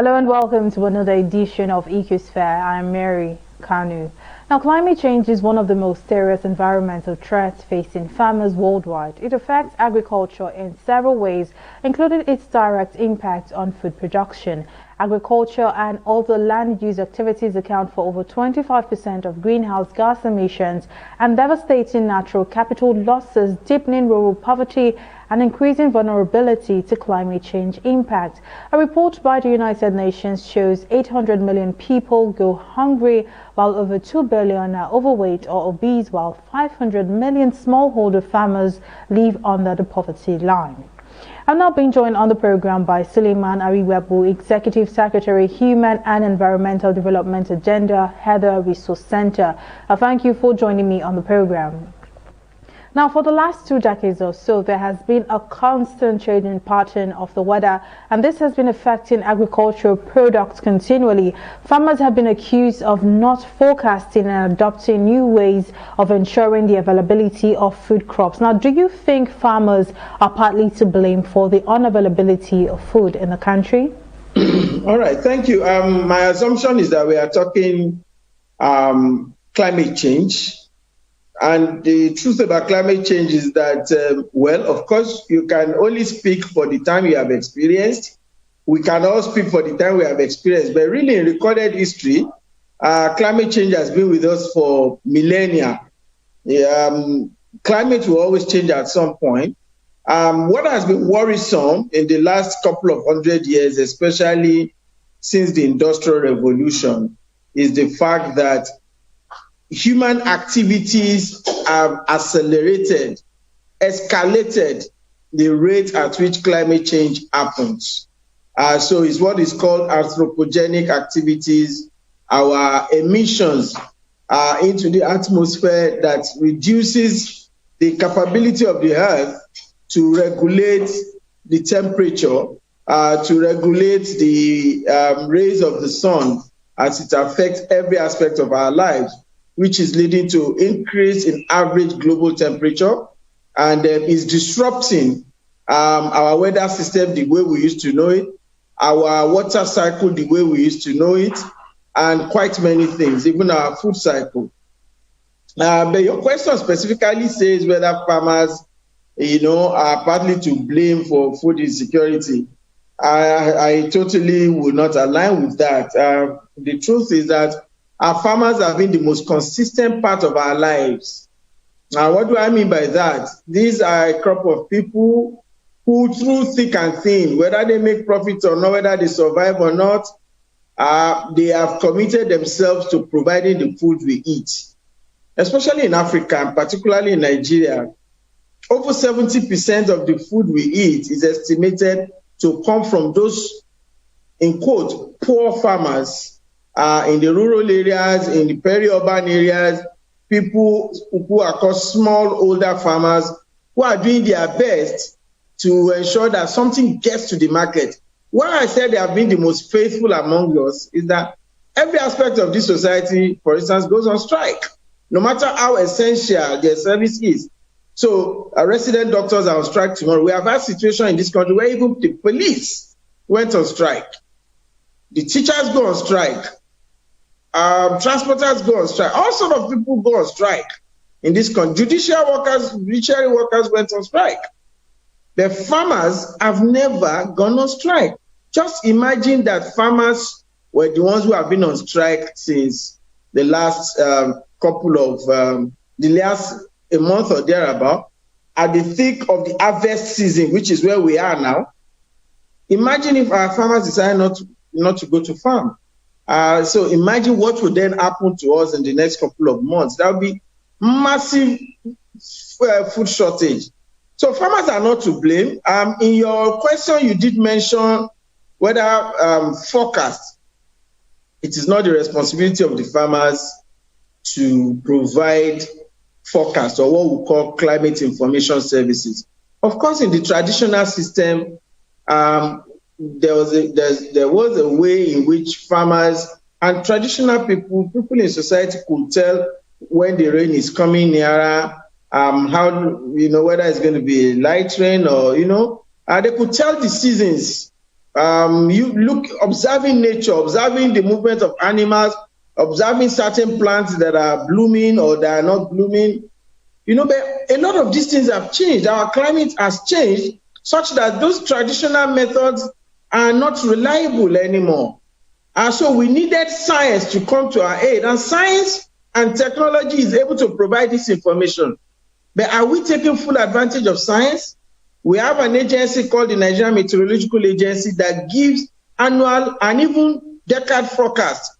Hello and welcome to another edition of Ecosphere. I'm Mary Kanu. Now, climate change is one of the most serious environmental threats facing farmers worldwide. It affects agriculture in several ways, including its direct impact on food production. Agriculture and other land use activities account for over 25% of greenhouse gas emissions and devastating natural capital losses, deepening rural poverty and increasing vulnerability to climate change impact. A report by the United Nations shows 800 million people go hungry, while over 2 billion are overweight or obese, while 500 million smallholder farmers live under the poverty line. I'm now being joined on the program by Suleiman Ariwebu, Executive Secretary, Human and Environmental Development Agenda, Heather Resource Center. Thank you for joining me on the program. Now, for the last 2 decades or so, there has been a constant changing pattern of the weather, and this has been affecting agricultural products continually. Farmers have been accused of not forecasting and adopting new ways of ensuring the availability of food crops. Now, do you think farmers are partly to blame for the unavailability of food in the country? All right, thank you. My assumption is that we are talking climate change. And the truth about climate change is that, well, of course, you can only speak for the time you have experienced. We can all speak for the time we have experienced. But really, in recorded history, climate change has been with us for millennia. Climate will always change at some point. What has been worrisome in the last couple of 100 years, especially since the Industrial Revolution, is the fact that human activities have accelerated, escalated the rate at which climate change happens. So it's what is called anthropogenic activities, our emissions into the atmosphere that reduces the capability of the earth to regulate the temperature, to regulate the rays of the sun as it affects every aspect of our lives, which is leading to increase in average global temperature and is disrupting our weather system the way we used to know it, our water cycle the way we used to know it, and quite many things, even our food cycle. But your question specifically says whether farmers, are partly to blame for food insecurity. I totally would not align with that. The truth is that our farmers have been the most consistent part of our lives. Now, what do I mean by that? These are a crop of people who, through thick and thin, whether they make profits or not, whether they survive or not, they have committed themselves to providing the food we eat. Especially in Africa, and particularly in Nigeria, over 70% of the food we eat is estimated to come from those, in quote, poor farmers in the rural areas, in the peri-urban areas, people who are called small, older farmers who are doing their best to ensure that something gets to the market. Why I said they have been the most faithful among us is that every aspect of this society, for instance, goes on strike, no matter how essential their service is. So resident doctors are on strike tomorrow. We have had a situation in this country where even the police went on strike. The teachers go on strike. Transporters go on strike. All sorts of people go on strike in this country. Judiciary workers went on strike. The farmers have never gone on strike. Just imagine that farmers were the ones who have been on strike since the last a month or thereabout, at the thick of the harvest season, which is where we are now. Imagine if our farmers decide not to go to farm. So imagine what would then happen to us in the next couple of months. There will be massive food shortage. So farmers are not to blame. In your question, you did mention whether forecast. It is not the responsibility of the farmers to provide forecast or what we call climate information services. Of course, in the traditional system, there was a way in which farmers and traditional people in society could tell when the rain is coming nearer, how, whether it's going to be light rain or, they could tell the seasons You look, observing nature, observing the movement of animals, observing certain plants that are blooming or that are not blooming. But a lot of these things have changed. Our climate has changed such that those traditional methods are not reliable anymore. And so we needed science to come to our aid. And science and technology is able to provide this information. But are we taking full advantage of science? We have an agency called the Nigerian Meteorological Agency that gives annual and even decade forecasts,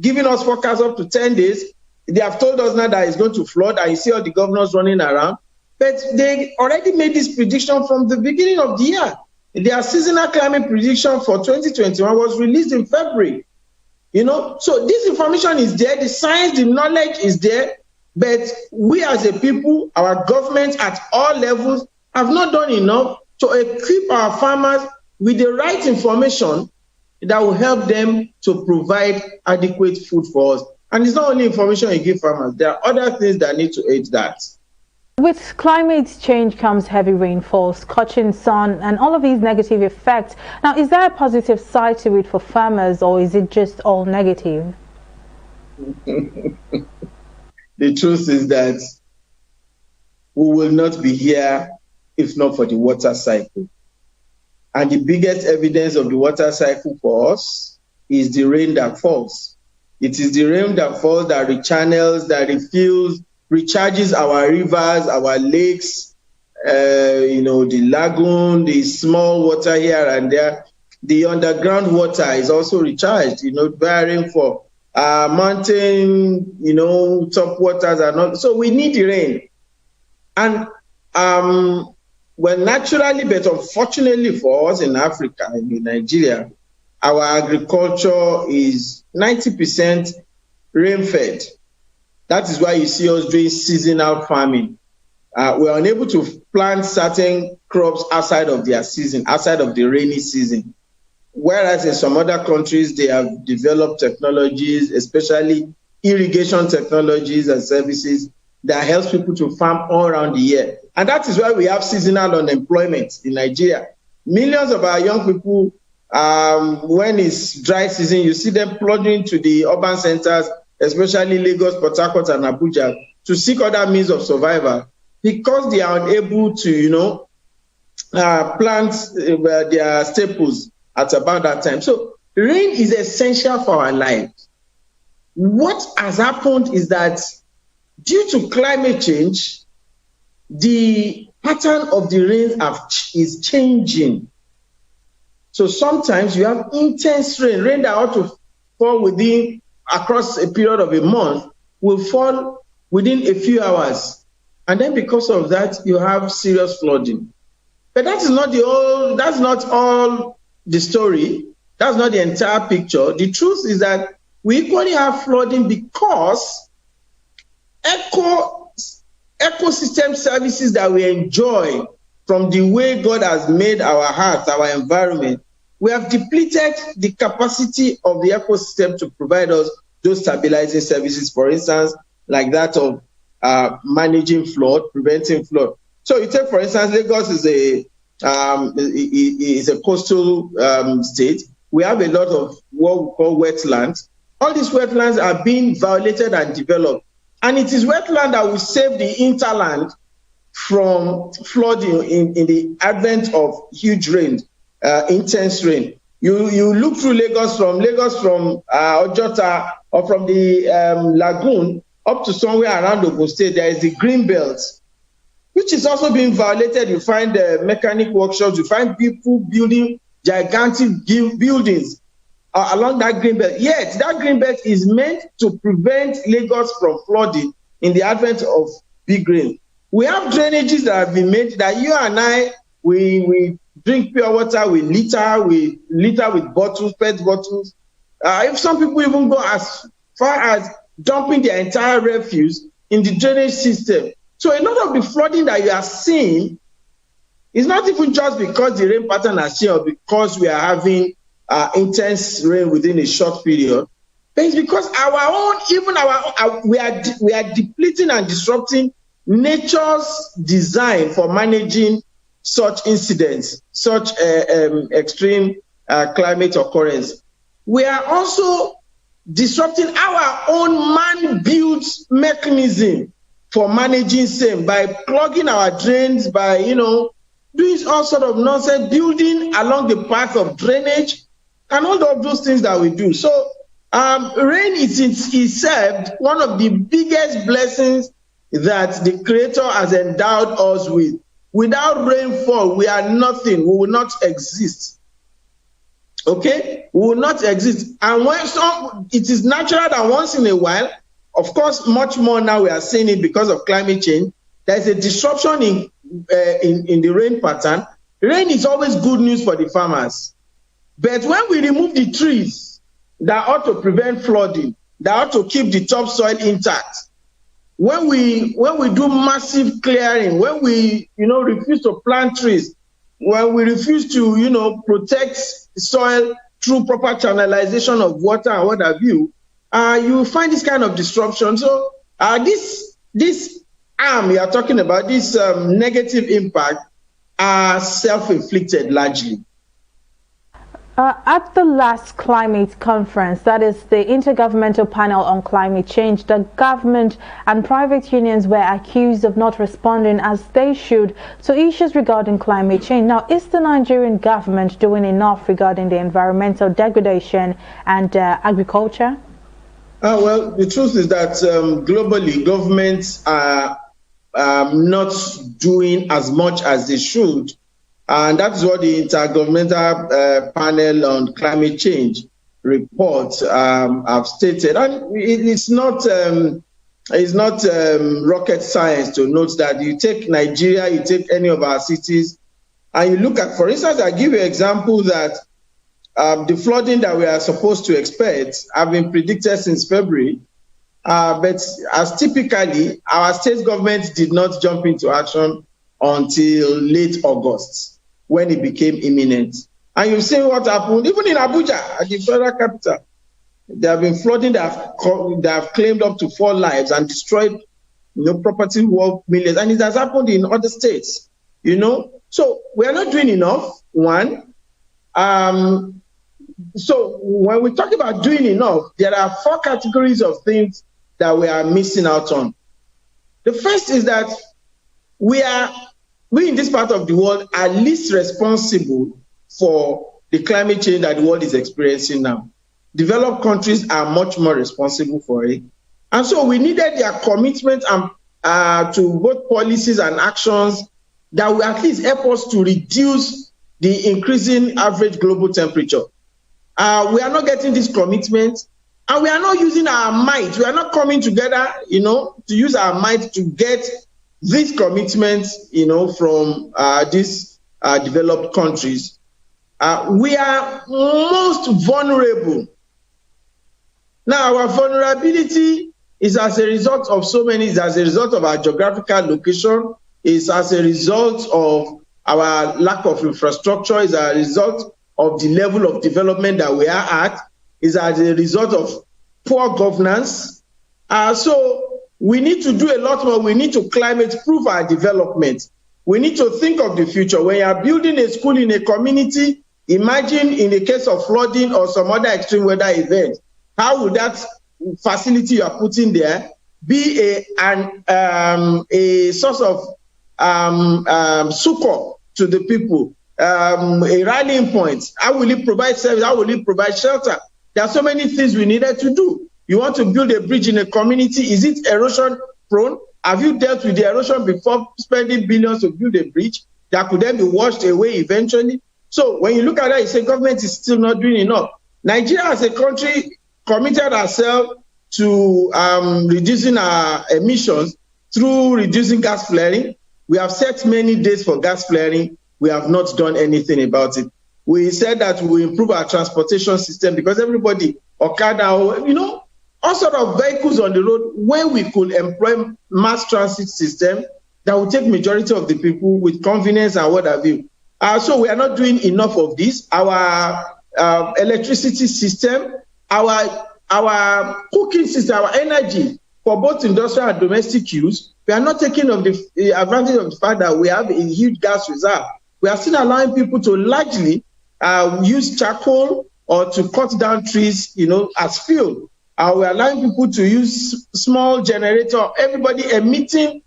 giving us forecasts up to 10 days. They have told us now that it's going to flood, and you see all the governors running around. But they already made this prediction from the beginning of the year. Their seasonal climate prediction for 2021 was released in February. So this information is there, the science, the knowledge is there, but we as a people, our government at all levels have not done enough to equip our farmers with the right information that will help them to provide adequate food for us. And it's not only information you give farmers, there are other things that need to aid that. With climate change comes heavy rainfall, scorching sun, and all of these negative effects. Now, is there a positive side to it for farmers, or is it just all negative? The truth is that we will not be here if not for the water cycle. And the biggest evidence of the water cycle for us is the rain that falls. It is the rain that falls that rechannels, that refills, recharges our rivers, our lakes, the lagoon, the small water here and there. The underground water is also recharged, via rainfall. Mountain, top waters are not. So we need the rain. And naturally, but unfortunately for us in Africa, in Nigeria, our agriculture is 90% rain-fed. That is why you see us doing seasonal farming. We're unable to plant certain crops outside of their season, outside of the rainy season. Whereas in some other countries, they have developed technologies, especially irrigation technologies and services that helps people to farm all around the year. And that is why we have seasonal unemployment in Nigeria. Millions of our young people, when it's dry season, you see them flooding to the urban centers, especially Lagos, Port Harcourt, and Abuja, to seek other means of survival because they are unable to, plant their staples at about that time. So rain is essential for our lives. What has happened is that due to climate change, the pattern of the rain is changing. So sometimes you have intense rain that ought to fall across a period of a month, will fall within a few hours. And then because of that, you have serious flooding. But that's not all the story. That's not the entire picture. The truth is that we equally have flooding because ecosystem services that we enjoy from the way God has made our hearts, our environment, we have depleted the capacity of the ecosystem to provide us those stabilizing services, for instance, like that of managing flood, preventing flood. So you take, for instance, Lagos is a coastal state. We have a lot of what we call wetlands. All these wetlands are being violated and developed. And it is wetland that will save the hinterland from flooding in the advent of huge rain, intense rain. You look through Lagos from Ojota or from the lagoon up to somewhere around Ogun State, there is the green belt, which is also being violated. You find mechanic workshops, you find people building gigantic buildings along that green belt. Yet that green belt is meant to prevent Lagos from flooding in the advent of big rain. We have drainages that have been made that you and I, we drink pure water, we litter with bottles, PET bottles. If some people even go as far as dumping their entire refuse in the drainage system. So a lot of the flooding that you are seeing is not even just because the rain pattern has changed or because we are having intense rain within a short period, but it's because we are depleting and disrupting nature's design for managing such incidents, such extreme climate occurrence. We are also disrupting our own man-built mechanism for managing same by clogging our drains, by doing all sort of nonsense, building along the path of drainage, and all of those things that we do. So rain is itself one of the biggest blessings that the Creator has endowed us with. Without rainfall, we are nothing. We will not exist. Okay? We will not exist. And it is natural that once in a while, of course, much more now we are seeing it because of climate change, there is a disruption in the rain pattern. Rain is always good news for the farmers. But when we remove the trees that ought to prevent flooding, that ought to keep the topsoil intact, when we do massive clearing, when we refuse to plant trees, when we refuse to protect soil through proper channelization of water and what have you, you find this kind of disruption. So this harm you are talking about, this negative impact, are self-inflicted largely. At the last climate conference, that is the Intergovernmental Panel on Climate Change, the government and private unions were accused of not responding as they should to issues regarding climate change. Now, is the Nigerian government doing enough regarding the environmental degradation and agriculture? Well, the truth is that globally, governments are not doing as much as they should. And that's what the Intergovernmental Panel on Climate Change report have stated. And it's not rocket science to note that you take Nigeria, you take any of our cities, and you look at, for instance, I give you an example that the flooding that we are supposed to expect have been predicted since February. But as typically, our state government did not jump into action until late August, when it became imminent. And you've seen what happened, even in Abuja, at the federal capital. There have been flooding that have claimed up to 4 lives and destroyed property worth millions. And it has happened in other states. So we are not doing enough, one. So when we talk about doing enough, there are 4 categories of things that we are missing out on. The first is that we in this part of the world are least responsible for the climate change that the world is experiencing now. Developed countries are much more responsible for it. And so we needed their commitment to both policies and actions that will at least help us to reduce the increasing average global temperature. We are not getting this commitment, and we are not using our might. We are not coming together, to use our might to get these commitments, from these developed countries. We are most vulnerable. Now, our vulnerability is as a result of so many, is as a result of our geographical location, is as a result of our lack of infrastructure, is as a result of the level of development that we are at, is as a result of poor governance. So we need to do a lot more. We need to climate-proof our development. We need to think of the future. When you are building a school in a community, imagine in the case of flooding or some other extreme weather event, how would that facility you are putting there be a source of succor to the people, a rallying point? How will it provide service? How will it provide shelter? There are so many things we needed to do. You want to build a bridge in a community, is it erosion prone? Have you dealt with the erosion before spending billions to build a bridge that could then be washed away eventually? So when you look at that, you say government is still not doing enough. Nigeria as a country committed ourselves to reducing our emissions through reducing gas flaring. We have set many dates for gas flaring. We have not done anything about it. We said that we will improve our transportation system because everybody, Okada, all sort of vehicles on the road, when we could employ mass transit system that will take majority of the people with convenience and what have you. So we are not doing enough of this. Our electricity system, our cooking system, our energy for both industrial and domestic use, we are not taking of the advantage of the fact that we have a huge gas reserve. We are still allowing people to largely use charcoal or to cut down trees, as fuel. We're allowing people to use small generator, everybody emitting,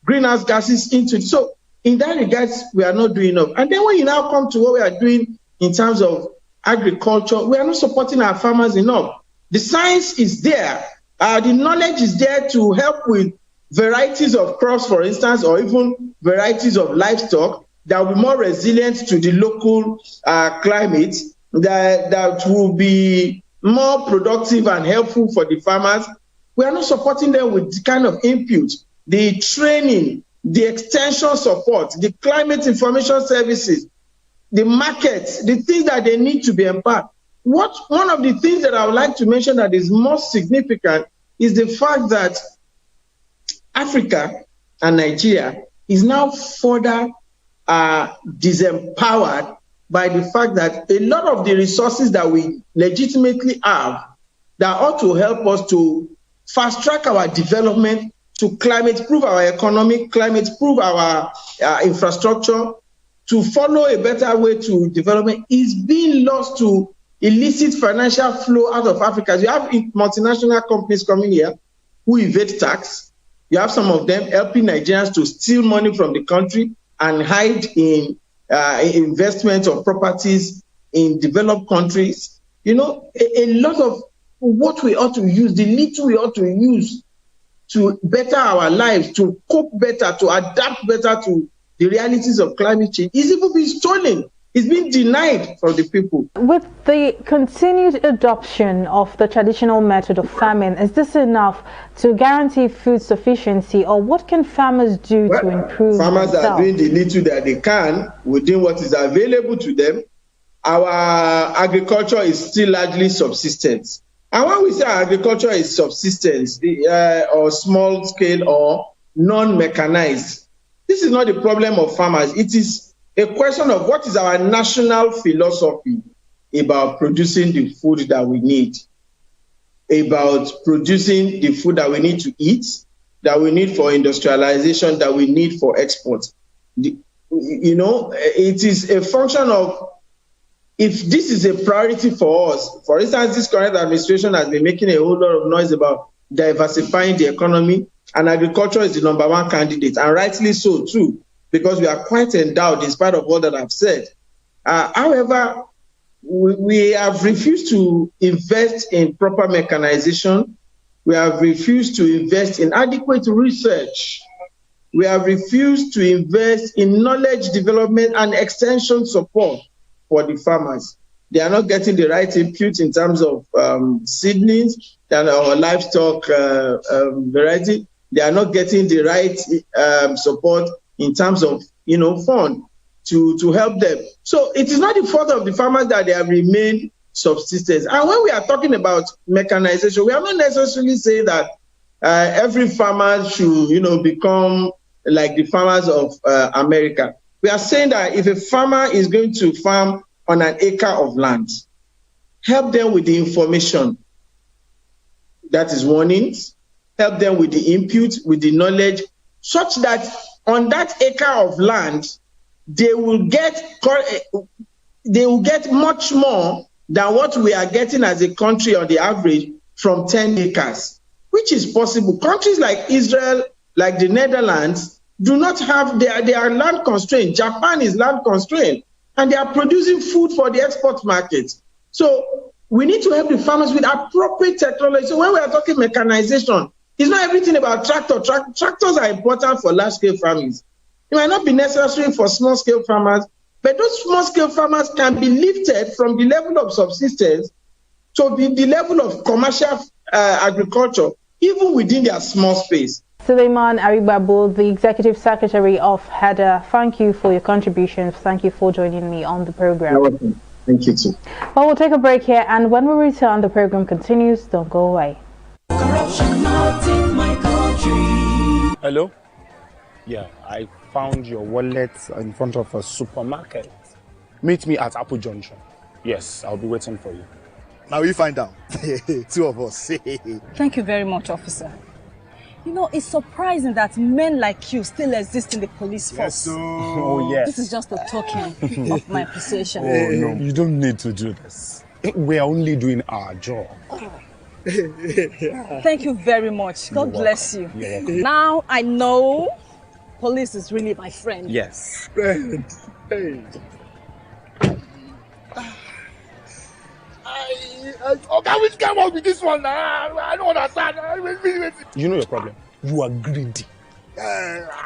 greenhouse gases into it. So in that regards, we are not doing enough. And then when you now come to what we are doing in terms of agriculture, we are not supporting our farmers enough. The science is there. The knowledge is there to help with varieties of crops, for instance, or even varieties of livestock that will be more resilient to the local climate, that will be more productive and helpful for the farmers. We are not supporting them with the kind of input, the training, the extension support, the climate information services, the market, the things that they need to be empowered. One of the things that I would like to mention that is most significant is the fact that Africa and Nigeria is now further disempowered by the fact that a lot of the resources that we legitimately have that ought to help us to fast track our development, to climate-proof our economy, climate-proof our infrastructure, to follow a better way to development is being lost to illicit financial flow out of Africa. You have multinational companies coming here who evade tax. You have some of them helping Nigerians to steal money from the country and hide in investment of properties in developed countries. A lot of what we ought to use, the little we ought to use to better our lives, to cope better, to adapt better to the realities of climate change is even being stolen. It's been denied from the people. With the continued adoption of the traditional method of farming, is this enough to guarantee food sufficiency, or what can farmers do to improve Farmers themselves? are doing the little that they can within what is available to them. Our agriculture is still largely subsistence. And when we say agriculture is subsistence, or small scale or non-mechanized, this is not the problem of farmers. It is a question of what is our national philosophy about producing the food that we need, about producing the food that we need to eat, that we need for industrialization, that we need for export. It is a function of, if this is a priority for us. For instance, this current administration has been making a whole lot of noise about diversifying the economy, and agriculture is the number one candidate, and rightly so too, because we are quite endowed in spite of all that I've said. However, we have refused to invest in proper mechanization. We have refused to invest in adequate research. We have refused to invest in knowledge development and extension support for the farmers. They are not getting the right input in terms of seedlings or livestock variety. They are not getting the right support in terms of fund to help them. So it is not the fault of the farmers that they have remained subsistence. And when we are talking about mechanization, we are not necessarily saying that every farmer should become like the farmers of America. We are saying that if a farmer is going to farm on an acre of land, help them with the information, that is warnings, help them with the input, with the knowledge, such that on that acre of land, they will get much more than what we are getting as a country on the average from 10 acres, which is possible. Countries like Israel, like the Netherlands, do not have, they are land constrained. Japan is land constrained, and they are producing food for the export market. So we need to help the farmers with appropriate technology. So when we are talking mechanization, it's not everything about tractors. Tractors are important for large-scale farmers. It might not be necessary for small-scale farmers, but those small-scale farmers can be lifted from the level of subsistence to the level of commercial agriculture, even within their small space. Suleiman Arigbabo, the Executive Secretary of HEDA, thank you for your contributions. Thank you for joining me on the program. You're welcome. Thank you too. Well, we'll take a break here, and when we return, the program continues. Don't go away. Corruption not in my country. Hello? Yeah, I found your wallet in front of a supermarket. Meet me at Apple Junction. Yes, I'll be waiting for you. Now we find out. Two of us. Thank you very much, officer. You know, it's surprising that men like you still exist in the police force. Oh, yes. This is just a token of my appreciation. Oh, no, you don't need to do this. We are only doing our job. Thank you very much. God bless you. You're welcome. Now I know police is really my friend. Yes. Friend. Hey. Okay, which came up with this one? I don't understand. You know your problem. You are greedy.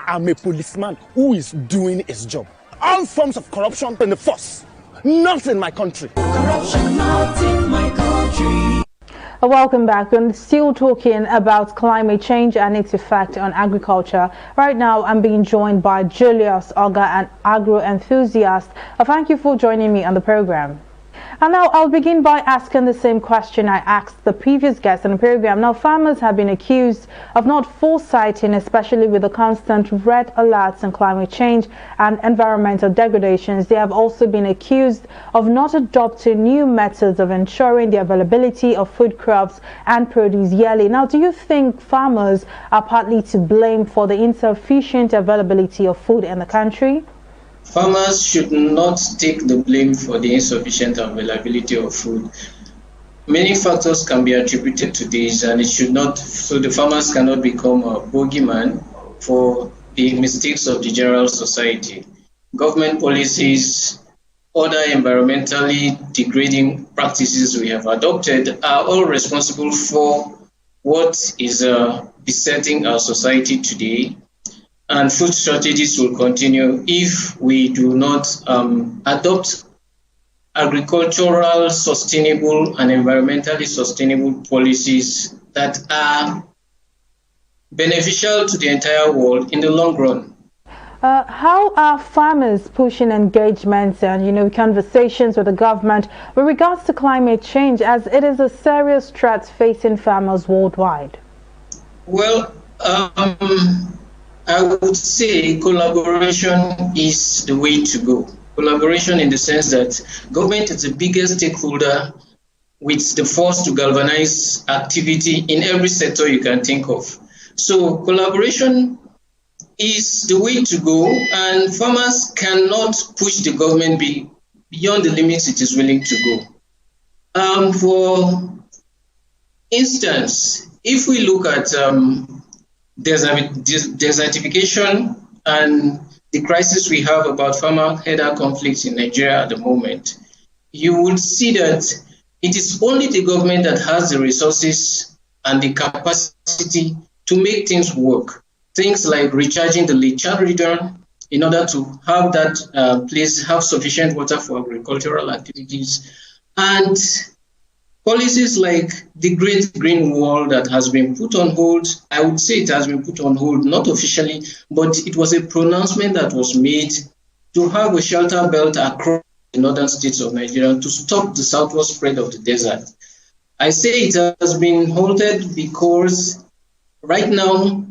I'm a policeman who is doing his job. All forms of corruption in the force. Not in my country. Corruption not in my country. Welcome back. We're still talking about climate change and its effect on agriculture. Right now, I'm being joined by Julius Oga, an agro enthusiast. Thank you for joining me on the program. And now I'll begin by asking the same question I asked the previous guest on the program. Now, farmers have been accused of not foresighting, especially with the constant red alerts on climate change and environmental degradations. They have also been accused of not adopting new methods of ensuring the availability of food crops and produce yearly. Now, do you think farmers are partly to blame for the insufficient availability of food in the country? Farmers should not take the blame for the insufficient availability of food. Many factors can be attributed to this, and it should not, so the farmers cannot become a bogeyman for the mistakes of the general society. Government policies, other environmentally degrading practices we have adopted are all responsible for what is besetting our society today. And food shortages will continue if we do not adopt agricultural, sustainable, and environmentally sustainable policies that are beneficial to the entire world in the long run. How are farmers pushing engagements and, conversations with the government with regards to climate change, as it is a serious threat facing farmers worldwide? Well, I would say collaboration is the way to go. Collaboration in the sense that government is the biggest stakeholder with the force to galvanize activity in every sector you can think of. So collaboration is the way to go, and farmers cannot push the government beyond the limits it is willing to go. For instance, if we look at desertification and the crisis we have about farmer-header conflicts in Nigeria at the moment, you would see that it is only the government that has the resources and the capacity to make things work. Things like recharging the Lake Chad region in order to have that place have sufficient water for agricultural activities, and policies like the Great Green Wall that has been put on hold. I would say it has been put on hold, not officially, but it was a pronouncement that was made to have a shelter belt across the northern states of Nigeria to stop the southward spread of the desert. I say it has been halted because right now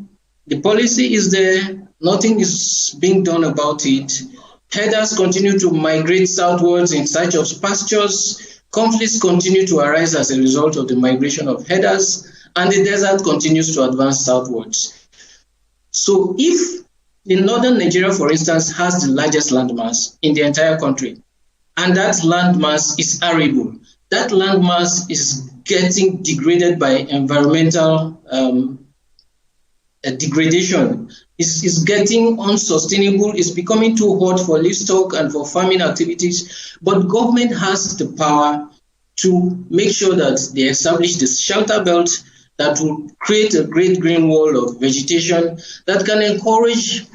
the policy is there, nothing is being done about it. Herders continue to migrate southwards in search of pastures. Conflicts continue to arise as a result of the migration of herders, and the desert continues to advance southwards. So if the northern Nigeria, for instance, has the largest landmass in the entire country, and that landmass is arable, that landmass is getting degraded by environmental degradation, is getting unsustainable, is becoming too hot for livestock and for farming activities. But government has the power to make sure that they establish this shelter belt that will create a great green wall of vegetation that can encourage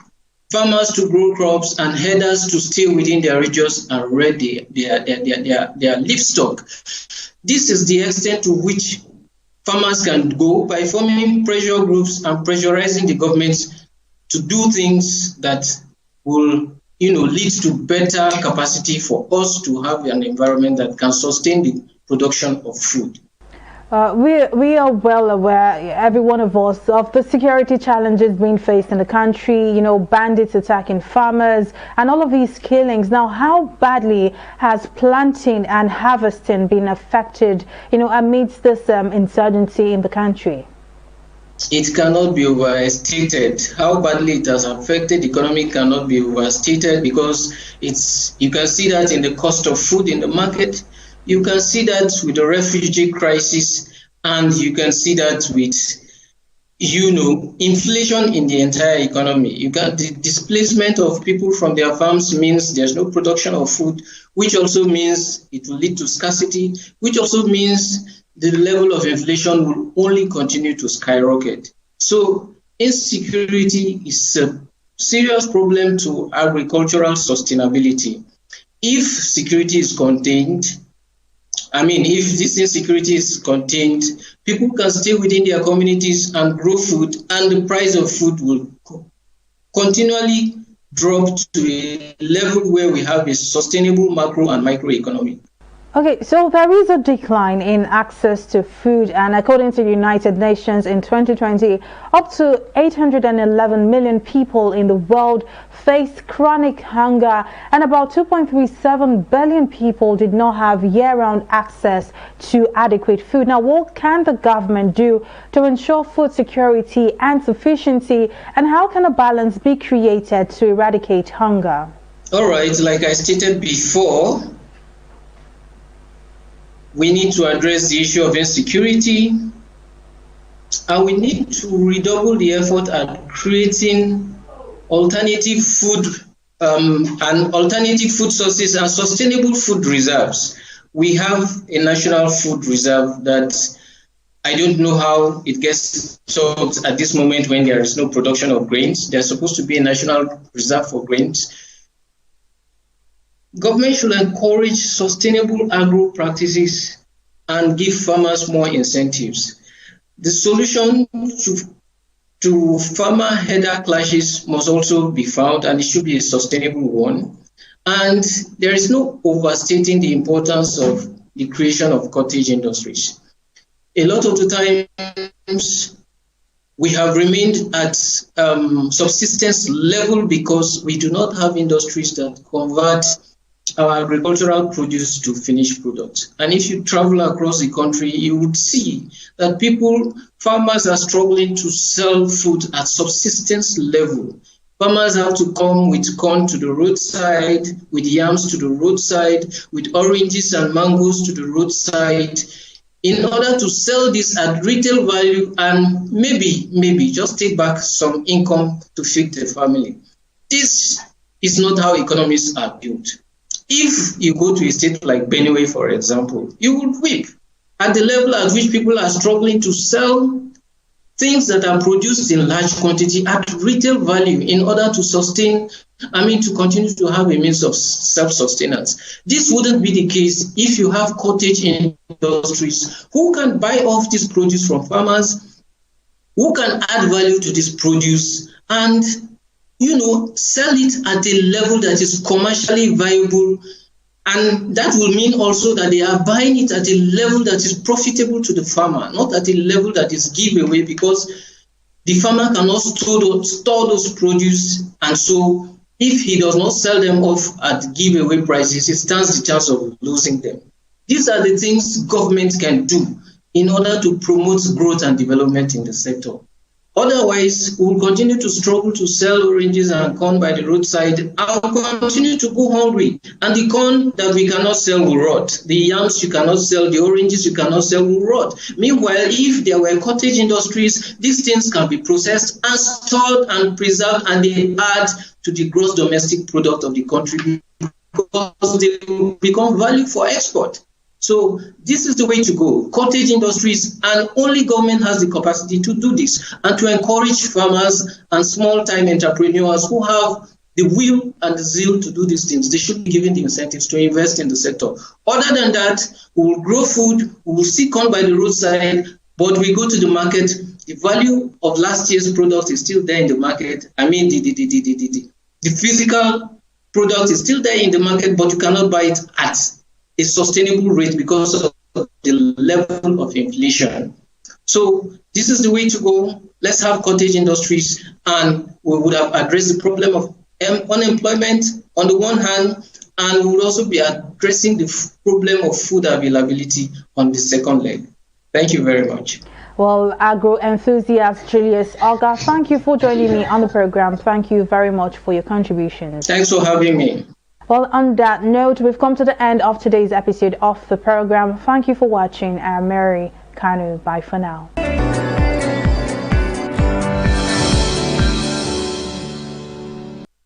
farmers to grow crops and herders to stay within their regions and rear their livestock. This is the extent to which farmers can go by forming pressure groups and pressurizing the government to do things that will, lead to better capacity for us to have an environment that can sustain the production of food. We are well aware, every one of us, of the security challenges being faced in the country, bandits attacking farmers and all of these killings. Now, how badly has planting and harvesting been affected, amidst this insurgency in the country? it cannot be overstated. How badly it has affected the economy cannot be overstated, because you can see that in the cost of food in the market, you can see that with the refugee crisis, and you can see that with inflation in the entire economy. You got the displacement of people from their farms means there's no production of food, which also means it will lead to scarcity, which also means the level of inflation will only continue to skyrocket. So insecurity is a serious problem to agricultural sustainability. If security is contained, if this insecurity is contained, people can stay within their communities and grow food, and the price of food will continually drop to a level where we have a sustainable macro and microeconomy. Okay, so there is a decline in access to food, and according to the United Nations in 2020, up to 811 million people in the world faced chronic hunger, and about 2.37 billion people did not have year-round access to adequate food. Now, what can the government do to ensure food security and sufficiency, and how can a balance be created to eradicate hunger? All right, like I stated before, we need to address the issue of insecurity, and we need to redouble the effort at creating alternative food sources and sustainable food reserves. We have a national food reserve that I don't know how it gets solved at this moment when there is no production of grains. There's supposed to be a national reserve for grains. Government should encourage sustainable agro practices and give farmers more incentives. The solution to farmer header clashes must also be found, and it should be a sustainable one. And there is no overstating the importance of the creation of cottage industries. A lot of the times we have remained at subsistence level because we do not have industries that convert our agricultural produce to finished products. And if you travel across the country, you would see that farmers are struggling to sell food at subsistence level. Farmers have to come with corn to the roadside, with yams to the roadside, with oranges and mangoes to the roadside, in order to sell this at retail value and maybe just take back some income to feed the family. This is not how economies are built. If you go to a state like Benue, for example, you would weep at the level at which people are struggling to sell things that are produced in large quantity at retail value in order to to continue to have a means of self-sustenance. This wouldn't be the case if you have cottage industries who can buy off this produce from farmers, who can add value to this produce and sell it at a level that is commercially viable. And that will mean also that they are buying it at a level that is profitable to the farmer, not at a level that is giveaway, because the farmer cannot store those produce. And so if he does not sell them off at giveaway prices, he stands the chance of losing them. These are the things government can do in order to promote growth and development in the sector. Otherwise, we will continue to struggle to sell oranges and corn by the roadside and continue to go hungry. And the corn that we cannot sell will rot. The yams you cannot sell, the oranges you cannot sell will rot. Meanwhile, if there were cottage industries, these things can be processed and stored and preserved, and they add to the gross domestic product of the country because they will become value for export. So this is the way to go. Cottage industries, and only government has the capacity to do this and to encourage farmers and small-time entrepreneurs who have the will and the zeal to do these things. They should be given the incentives to invest in the sector. Other than that, we will grow food, we will see corn by the roadside, but we go to the market, the value of last year's product is still there in the market. The physical product is still there in the market, but you cannot buy it at a sustainable rate because of the level of inflation. So this is the way to go. Let's have cottage industries, and we would have addressed the problem of unemployment on the one hand, and we will also be addressing the problem of food availability on the second leg. Thank you very much. Well, agro enthusiast Julius Oga, thank you for joining me on the program. Thank you very much for your contributions. Thanks for having me. Well, on that note, we've come to the end of today's episode of the program. Thank you for watching. I'm Mary Kanu. Bye for now.